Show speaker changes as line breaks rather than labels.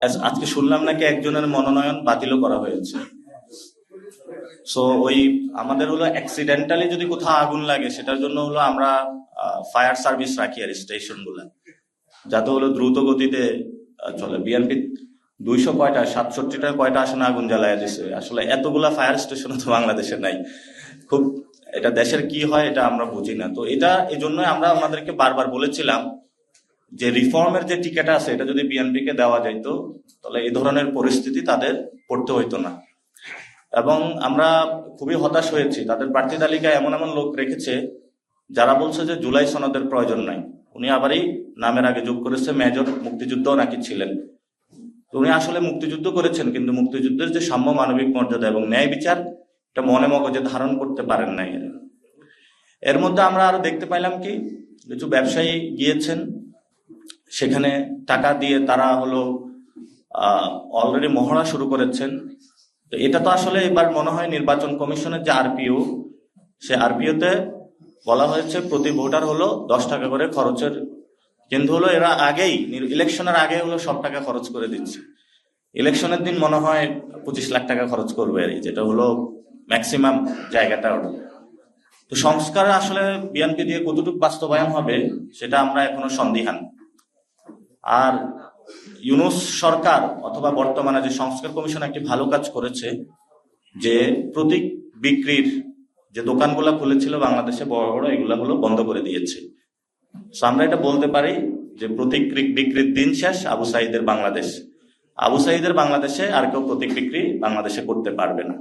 আজকে শুনলাম নাকি একজনের মনোনয়ন বাতিলও করা হয়েছে। সো ওই আমাদের হলো অ্যাক্সিডেন্টালি যদি কোথাও আগুন লাগে সেটার জন্য হলো আমরা ফায়ার সার্ভিস রাখি আর স্টেশন গুলা, যাতে হলো দ্রুত গতিতে চলে। বিএনপি 200 কয়টা 67টা কয়টা আসনে আগুন জ্বালায় দিছে, আসলে এতগুলা ফায়ার স্টেশন তো বাংলাদেশে নাই। খুব এটা দেশের কি হয় এটা আমরা বুঝি না। তো এটা এই জন্যই আমরা আমাদেরকে বারবার বলেছিলাম যে রিফর্মের যে টিকিট আছে এটা যদি বিএনপি কে দেওয়া যাইতো তাহলে এই ধরনের পরিস্থিতি তাদের পড়তে হইতো না। এবং আমরা খুবই হতাশ হয়েছি, তাদের প্রার্থী তালিকায় এমন এমন লোক রেখেছে যারা বলছে যে জুলাই সনদের প্রয়োজন নাই। উনি আবারই নামের আগে যোগ করেছে মেজর মুক্তিযুদ্ধ নাকি ছিলেন। তো উনি আসলে মুক্তিযুদ্ধ করেছেন, কিন্তু মুক্তিযুদ্ধের যে সাম্য মানবিক মর্যাদা এবং ন্যায় বিচার এটা মনে মগজে ধারণ করতে পারেন নাই। এর মধ্যে আমরা আরো দেখতে পাইলাম কি কিছু ব্যবসায়ী গিয়েছেন, সেখানে টাকা দিয়ে তারা হলো অলরেডি মহড়া শুরু করেছেন। তো এটা তো আসলে এবার মনে হয় নির্বাচন কমিশনের যে আরপিও, সে আরপিওতে বলা হয়েছে প্রতি ভোটার হলো 10 টাকা করে খরচের, কিন্তু হলো এরা আগেই ইলেকশনের আগে হলো সব টাকা খরচ করে দিচ্ছে। ইলেকশনের দিন মনে হয় 25 লাখ টাকা খরচ করবে, যেটা হলো ম্যাক্সিমাম জায়গাটা ওটা। তো সংস্কার আসলে বিএনপি দিয়ে কতটুকু বাস্তবায়ন হবে সেটা আমরা এখনো সন্দিহান। আর ইউনূস সরকার অথবা বর্তমানে যে সংস্কার কমিশন একটি ভালো কাজ করেছে, যে প্রতীক বিক্রির যে দোকানগুলা খুলেছিল বাংলাদেশে বড় বড়, এগুলা হলো বন্ধ করে দিয়েছে। তো আমরা এটা বলতে পারি যে প্রতীক বিক্রির দিন শেষ আবু সাঈদের বাংলাদেশ। আবু সাঈদের বাংলাদেশে আর কেউ প্রতীক বিক্রি বাংলাদেশে করতে পারবে না।